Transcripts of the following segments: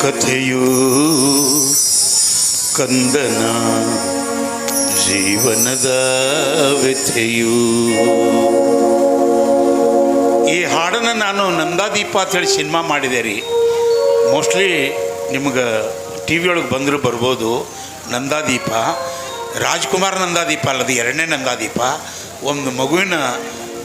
ಕಥೆಯೂ ಕಂದನ ಜೀವನದ ವ್ಯಥೆಯೂ. ಈ ಹಾಡನ್ನು ನಾನು ನಂದಾದೀಪ ಅಂತೇಳಿ ಸಿನಿಮಾ ಮಾಡಿದೆ ರೀ. ಮೋಸ್ಟ್ಲಿ ನಿಮ್ಗೆ ಟಿ ವಿ ಒಳಗೆ ಬಂದರೂ ಬರ್ಬೋದು. ನಂದಾದೀಪ ರಾಜ್ಕುಮಾರ್ ನಂದಾದೀಪ ಅಲ್ಲದು, ಎರಡನೇ ನಂದಾದೀಪ. ಒಂದು ಮಗುವಿನ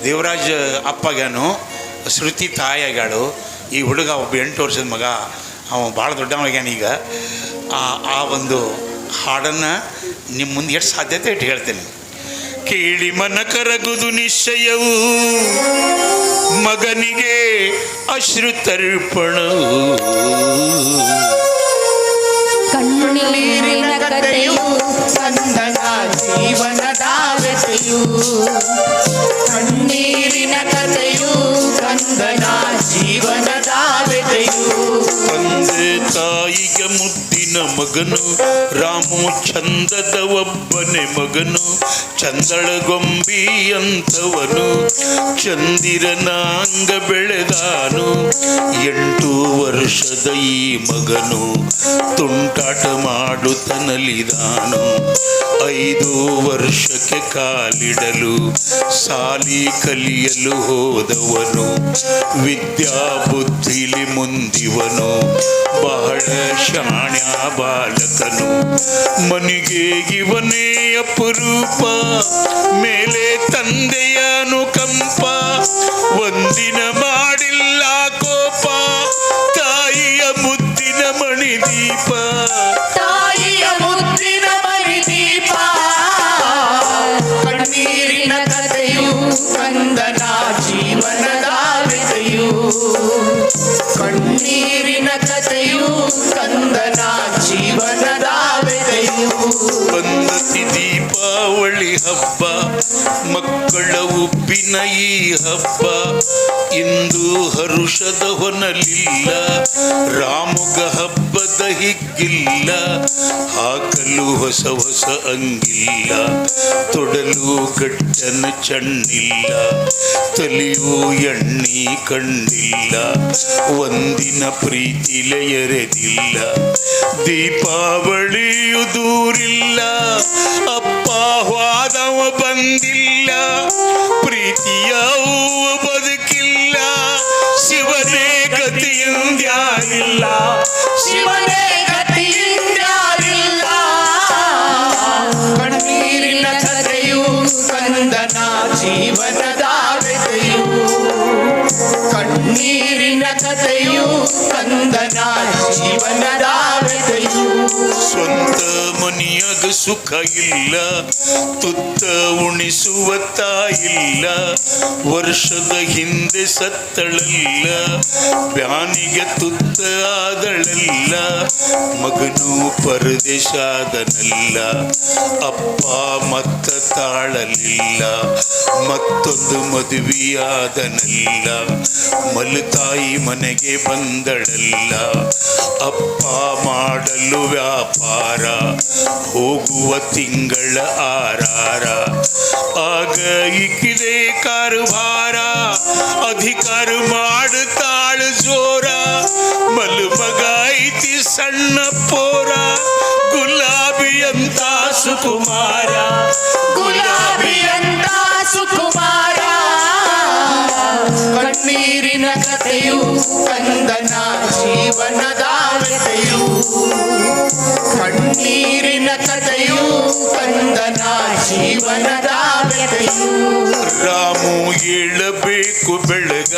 ದೇವರಾಜ್ ಅಪ್ಪಗೇನು, ಶ್ರುತಿ ತಾಯಿಗಳು. ಈ ಹುಡುಗ ಒಬ್ಬ 8 ವರ್ಷದ ಮಗ, ಅವ ಭಾಳ ದೊಡ್ಡವಾಗ್ಯಾನ ಈಗ. ಆ ಒಂದು ಹಾಡನ್ನು ನಿಮ್ಮ ಮುಂದೆ ಎಷ್ಟು ಸಾಧ್ಯತೆ ಇಟ್ಟು ಹೇಳ್ತೇನೆ. ಕೇಳಿ ಮನ ಕರಗುದು ನಿಶ್ಚಯವು, ಮಗನಿಗೆ ಅಶ್ರುತರ್ಪಣವು. ಕಣ್ಣೀರಿನ ಕಥೆಯು ಕಂದನ ಜೀವನದ ವ್ಯಥೆಯು. ಕಣ್ಣೀರಿನ ಕಥೆಯು ಕಂದನ ಜೀವನದ ವ್ಯಥೆಯು. ತಂದೆ ತಾಯಿಗೆ ಮುದ್ದಿನ ಮಗನು, ರಾಮು ಚಂದದ ಒಬ್ಬನೇ ಮಗನು. ಚಂದಳಗೊಂಬಿಯಂಥವನು, ಚಂದಿರನಾಂಗ ಬೆಳೆದಾನು. 8 ವರ್ಷದ ಈ ಮಗನು ತುಂಟಾಟ ಮಾಡುತ್ತನಲಿದಾನು. 5 ವರ್ಷಕ್ಕೆ ಕಾಲಿಡಲು ಸಾಲಿ ಕಲಿಯಲು ಹೋದವನು. ವಿದ್ಯಾ ಬುದ್ಧಿಲಿ ಮುಂದಿವನು, ಬಹಳ ಶಾಣ್ಯ ಬಾಲಕನು. ಮನಿಗೆ ಇವನೇ ಅಪರೂಪ, ಮೇಲೆ ತಂದೆಯ ಅನುಕಂಪ. ಒಂದಿನ ಮಾಡಿಲ್ಲ ಕೋಪ, ತಾಯಿಯ ಮುದ್ದಿನ ಮಣಿದೀಪ. ತಾಯಿಯ ಮುದ್ದಿನ ಮಣಿದೀಪ. ಕಣ್ಣೀರಿನ ಕಥೆಯು ಕಂದನ ಜೀವನದ ವ್ಯಥೆಯು. ಕಣ್ಣೀರಿನ ಕಥೆಯು ಕಂದನ ಜೀವನದ ವ್ಯಥೆಯು. ಬಂದತಿ ದೀಪಾವಳಿ ಹಬ್ಬ, ಮಕ್ಕಳ ಉಪ್ಪಿನ ಈ ಹಬ್ಬ. ಇಂದು ಹರುಷದ ಹೊನಲಿಲ್ಲ, ರಾಮುಗ ಹಬ್ಬದ ಹಿಗ್ಗಿಲ್ಲ. ಹಾಕಲು ಹೊಸ ಹೊಸ ಅಂಗಿಲ್ಲ, ತೊಡಲು ಗಟ್ಟನ ಚಣ್ಣಿಲ್ಲ. ತಲೆಯೂ ಎಣ್ಣಿ ಕಣ್ಣಿಲ್ಲ, ಒಂದಿನ ಪ್ರೀತಿಲೆ ಎರೆದಿಲ್ಲ. ದೀಪಾವಳಿಯು ದೂರಿಲ್ಲ, ಅಪ್ಪ ವಾದವ ಬಂದಿಲ್ಲ. ಪ್ರೀತಿಯ ಬದುಕಿಲ್ಲ, ಶಿವನೇ ಗತಿಯಿಂದ್ಯಾರಿಲ್ಲ. ಶಿವನೇ ಗತಿಯಿಂದ್ಯಾರಿಲ್ಲ. ಕಣ್ಣೀರಿನ ಕಥೆಯು ಕಂದನ ಜೀವನದ ವ್ಯಥೆಯು. ಕಣ್ಣೀರಿನ ಕಥೆಯು ಕಂದನ ಜೀವನದ ವ್ಯಥೆಯು. ಸ್ವಂತ ಮನೆಯಾಗ ಸುಖ ಇಲ್ಲ, ತುತ್ತ ಉಣಿಸುವ ತಾಯಿಲ್ಲ. ವರ್ಷದ ಹಿಂದೆ ಸತ್ತಳಲ್ಲ, ಬ್ಯಾನಿಗೆ ತುತ್ತ ಆದಳಲ್ಲ. ಮಗನು ಪರದೇಶಾದನಲ್ಲ, ಅಪ್ಪ ಮತ್ತ ತಾಳಲಿಲ್ಲ. ಮತ್ತೊಂದು ಮದುವೆಯಾದನಲ್ಲ, ಮಲತಾಯಿ ಮನೆಗೆ ಬಂದಳಲ್ಲ. ಅಪ್ಪ ಮಾಡಲು ವ್ಯಾಪಾರ, ಹೋಗುವ ತಿಂಗಳ ಆರಾರ. ಆಗ ಇಕ್ಕಿದೆ ಕಾರುಭಾರ, ಅಧಿಕಾರ ಮಾಡುತ್ತಾಳ ಜೋರ. ಮಲಮಗ ಐತಿ ಸಣ್ಣ ಪೋರ, ಗುಲಾಬಿಯಂತ ಸುಕುಮಾರ. ಗುಲಾಬಿಯಂತ ಸುಕುಮಾರ. ಕಣ್ಣೀರಿನ ಕಥೆಯು ಕಂದನ ಜೀವನದ ವ್ಯಥೆಯು. ಕಣ್ಣೀರಿನ ಕಥೆಯು ಕಂದನ ಜೀವನದ ವ್ಯಥೆಯು. ರಾಮು ಏಳಬೇಕು ಬೆಳಗ,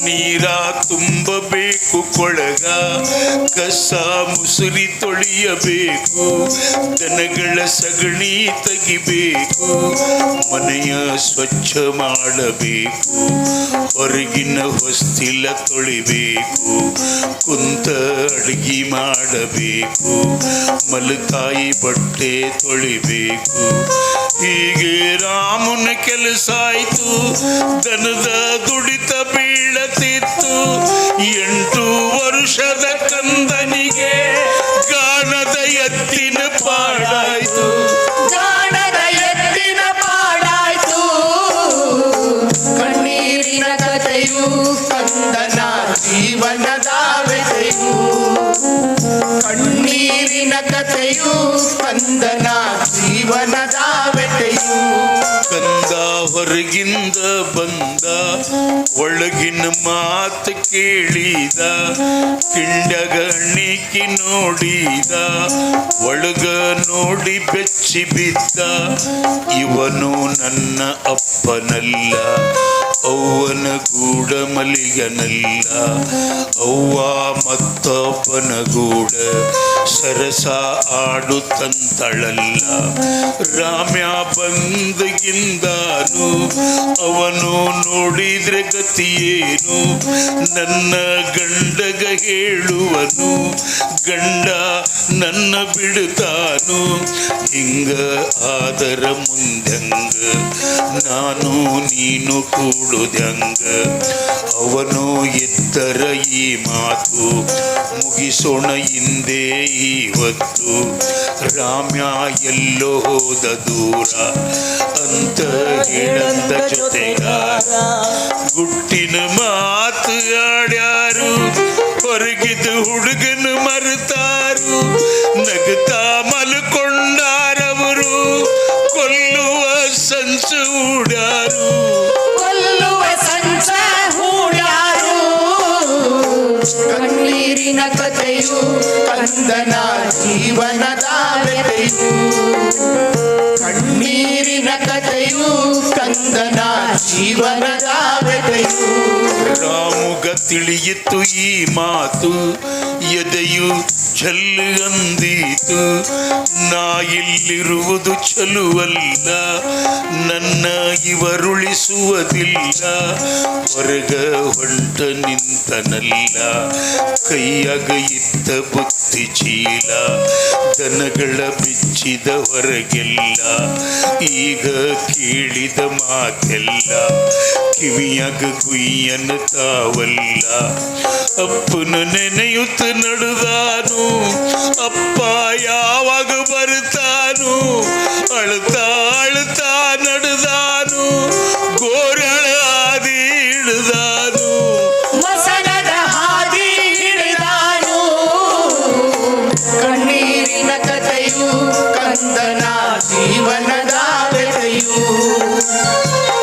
ನೀರ ತುಂಬಬೇಕು ಕೊಳಗ. ಕಸ ಮುಸುರಿ ತೊಳೆಯಬೇಕು, ದನಗಳ ಸಗಣಿ ತೆಗಿಬೇಕು. ಮನೆಯ ಸ್ವಚ್ಛ ಮಾಡಬೇಕು, ಹೊರಗಿನ ಹೊಸ್ತಿಲ ತೊಳಿಬೇಕು. ಕುಂತ ಅಡುಗೆ ಮಾಡಬೇಕು, ಮಲತಾಯಿ ಬಟ್ಟೆ ತೊಳಿಬೇಕು. ಹೀಗೆ ರಾಮನ ಕೆಲಸ ಆಯ್ತು, ದನದ ದುಡಿತ ಬೀಳತಿತ್ತು. 8 ವರ್ಷದ ಕಂದನಿಗೆ ಗಾಣದ ಎತ್ತಿನ ಪಾಡಾಯ್ತು. ಗಾಣದ ಎತ್ತಿನ ಪಾಡಾಯ್ತು. ಕಣ್ಣೀರಿನ ಕಥೆಯು ಕಂದನ ಜೀವನದ ವ್ಯಥೆಯು. ಹೊರಗಿಂದ ಬಂದ ಒಳಗಿನ ಮಾತು ಕೇಳಿದ ಕಿಂಡಗಣಿಕಿ ನೋಡಿದ ಒಳಗ ನೋಡಿ ಬೆಚ್ಚಿ ಬಿದ್ದ ಇವನು ನನ್ನ ಅಪ್ಪನಲ್ಲ ಅವ್ವನ ಗೂಡ ಮಲಿಗನಲ್ಲ ಅವ್ವ ಮತ್ತೊಬ್ಬನ ಗೂಡ ಸರಸ ಆಡುತ್ತಂತಳಲ್ಲ ರಾಮ್ಯ ಬಂದಗಿಂದಾನು ಅವನು ನೋಡಿದ್ರೆ ಗತಿಯೇನು ನನ್ನ ಗಂಡಗ ಹೇಳುವನು ಗಂಡ ನನ್ನ ಬಿಡುತ್ತಾನು ಹಿಂಗ ಆದರ ಮುಂದಂಗ ನಾನು ನೀನು ಕೂಡುದಂಗ ಅವನು ಎತ್ತರ ಈ ಮಾತು ಮುಗಿಸೋಣ ಹಿಂದೆ ಇವತ್ತು ರಾಮ್ಯ ಎಲ್ಲೋ ಹೋದ ದೂರ ಅಂತ ಹೇಳಂದ ಜೊತೆಗಾರ ಗುಟ್ಟಿನ ಮಾತು ಆಡ್ಯಾರು ಹೊರಗಿದ್ದು ಹುಡುಗನ ಮರೆತಾರು ನಗುತ್ತಾ ಮಲ್ಕೊಂಡಾರವರು ಕೊಲ್ಲುವ ಸಂಚು ಹೂಡ್ಯಾರು ಕೊಲ್ಲುವ ಸಂಚ ಹೂಡ್ಯಾರು ಕಣ್ಣೀರಿನ ಕಥೆಯು ಕಂದನ ಜೀವನದ ವ್ಯಥೆಯು ಕಣ್ಣೀರಿನ ಕಥೆಯು ಕಂದನ ಜೀವನದ ವ್ಯಥೆಯು ರಾಮುಗ ತಿಳಿಯಿತು ಈ ಮಾತು ಎದೆಯು ಛಲ್ಲು ಅಂದೀತು ನಾ ಇಲ್ಲಿರುವುದು ಚಲುವಲ್ಲ ನನ್ನ ಇವರುಳಿಸುವುದಿಲ್ಲ ಹೊರಗ ಹೊಂಟ ನಿಂತನಲ್ಲ ಕೈಯಾಗ ಇದ್ದ ಬುತ್ತಿ ಚೀಲ ದನಗಳ ಬಿಚ್ಚಿದ ಹೊರಗೆಲ್ಲ ಈಗ ಕೇಳಿದ ಮಾತೆಲ್ಲ ಕಿವಿಯಾಗ ಗುಯ್ಯನ ತಾವಲ್ಲ ಅಪ್ಪನ ನೆನೆಯುತ್ತ ನಡೆದಾನು ಅಪ್ಪ ಯಾವಾಗ ಬರ್ತಾನು ಅಳ್ತಾ ಅಳ್ತಾ ನಡೆದಾನು ಗೋರಳ ಹಾದಿ ಹಿಡಿದಾನು ಮಸಣದ ಹಾದಿ ಹಿಡಿದಾನು ಕಣ್ಣೀರಿನ ಕಥೆಯು ಕಂದನ ಜೀವನದ ವ್ಯಥೆಯು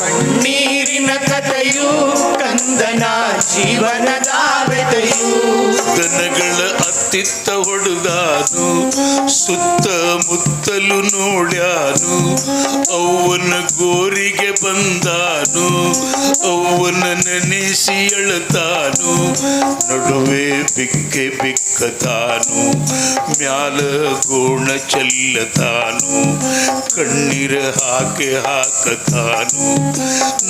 ಕಣ್ಣೀರಿನ ಕಥೆಯು ಕಂದನ ಜೀವನದ ವ್ಯಥೆಯು ದನಗಳ ಅತ್ತಿತ್ತ ಹೊಡೆದಾನು ಸುತ್ತಮುತ್ತಲು ನೋಡ್ಯಾನು ಅವ್ವನ ಗೋರಿಗೆ ಬಂದಾನು ಅವ್ವನ ನೆನೆಸಿ ಅಳತಾನು ನಡುವೆ ಬಿಕ್ಕೆ ಬಿಕ್ಕತಾನು ಮ್ಯಾಲ ಗೋಣ ಚೆಲ್ಲತಾನು ಕಣ್ಣೀರ ಹಾಕತಾನು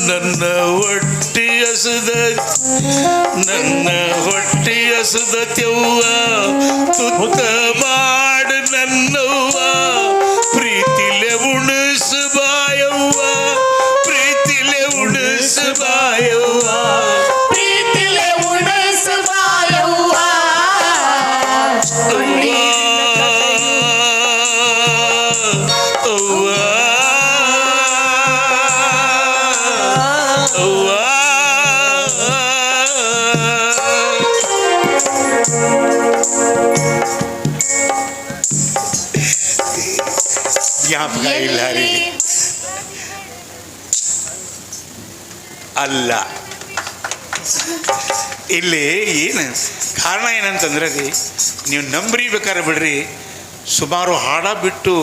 ನನ್ನ ಹೊಟ್ಟೆ ಹಸದ ನನ್ನ ಹೊಟ್ಟೆ ಹಸದತ್ಯವ್ವ ತುತ್ತ ಮಾಡ ನನ್ನವ್ವ ಪ್ರೀತಿಲೆ ಉಣಸು ಬಾಯವ್ವ ಪ್ರೀತಿಲೆ ಉಣಸು ಬಾಯವ್ವ ಪ್ರೀತಿಲೆ ಉಣಸು ಬಾಯವ್ವ ಅವ್ವ ಅವ್ವ ಜ್ಞಾಪಕ ಇಲ್ಲ ರೀ ಅಲ್ಲ ಇಲ್ಲಿ ಏನು ಕಾರಣ ಏನಂತಂದ್ರೆ ರೀ ನೀವು ನಂಬ್ರಿ ಬೇಕಾದ್ರೆ ಬಿಡ್ರಿ ಸುಮಾರು ಹಾಡ ಬಿಟ್ಟು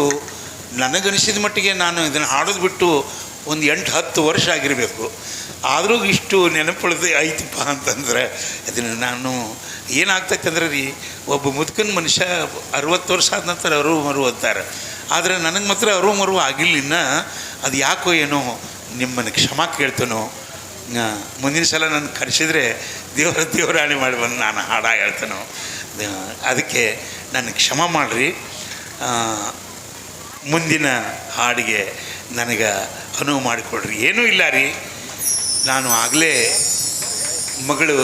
ನನಗನಿಸಿದ ಮಟ್ಟಿಗೆ ನಾನು ಇದನ್ನು ಹಾಡೋದು ಬಿಟ್ಟು ಒಂದು 8-10 ವರ್ಷ ಆಗಿರಬೇಕು ಆದರೂ ಇಷ್ಟು ನೆನಪುಳಿದು ಐತಪ್ಪ ಅಂತಂದ್ರೆ ಅದನ್ನು ನಾನು ಏನಾಗ್ತೈತೆ ಅಂದ್ರೆ ರೀ ಒಬ್ಬ ಮುದುಕನ ಮನುಷ್ಯ 60 ವರ್ಷ ಆದ ನಂತರ ಅರಿವು ಮರು ಅಂತಾರೆ ಆದರೆ ನನಗೆ ಮಾತ್ರ ಅರಿವು ಮರು ಆಗಿಲ್ಲ ಇನ್ನು ಅದು ಯಾಕೋ ಏನೋ ನಿಮ್ಮನ್ನು ಕ್ಷಮಾ ಕೇಳ್ತೇನೋ ಮುಂದಿನ ಸಲ ನನ್ನ ಕರೆಸಿದರೆ ದೇವರಾಣಿ ಮಾಡಿ ಬಂದು ನಾನು ಹಾಡ ಹೇಳ್ತೇನೋ ಅದಕ್ಕೆ ನನ್ನ ಕ್ಷಮಾ ಮಾಡಿರಿ ಮುಂದಿನ ಹಾಡಿಗೆ ನನಗೆ ಅನುವು ಮಾಡಿಕೊಡ್ರಿ ಏನೂ ಇಲ್ಲ ರೀ ನಾನು ಆಗಲೇ ಮಗಳು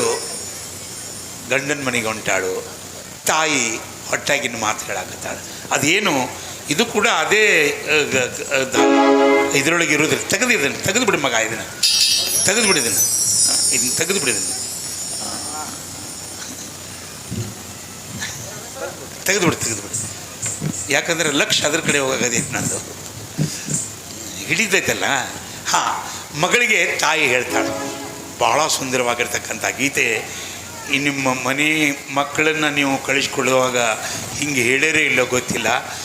ಗಂಡನ ಮನೆಗೆ ಹೊಂಟಾಳು ತಾಯಿ ಹೊಟ್ಟಾಗಿನ ಮಾತು ಹೇಳಾಕತ್ತಾಳೆ ಅದೇನು ಇದು ಕೂಡ ಅದೇ ಇದರೊಳಗೆ ಇರೋದ್ರ ತೆಗೆದು ಬಿಡಿ ಮಗ ಇದನ್ನು ತೆಗೆದು ಬಿಡಿದನ್ನು ಇದನ್ನು ತೆಗೆದು ಬಿಡಿದನ್ನು ತೆಗೆದುಬಿಡಿ ಯಾಕಂದರೆ ಲಕ್ಷ ಅದ್ರ ಕಡೆ ಹೋಗೋದೇ ನಂದು ಹಿಡಿದೈತಲ್ಲ ಹಾಂ, ಮಗಳಿಗೆ ತಾಯಿ ಹೇಳ್ತಾಳೆ. ಭಾಳ ಸುಂದರವಾಗಿರ್ತಕ್ಕಂಥ ಗೀತೆ. ಈ ನಿಮ್ಮ ಮನೆ ಮಕ್ಕಳನ್ನು ನೀವು ಕಳಿಸ್ಕೊಡುವಾಗ ಹಿಂಗೆ ಹೇಳಿರೇ ಇಲ್ಲೋ ಗೊತ್ತಿಲ್ಲ.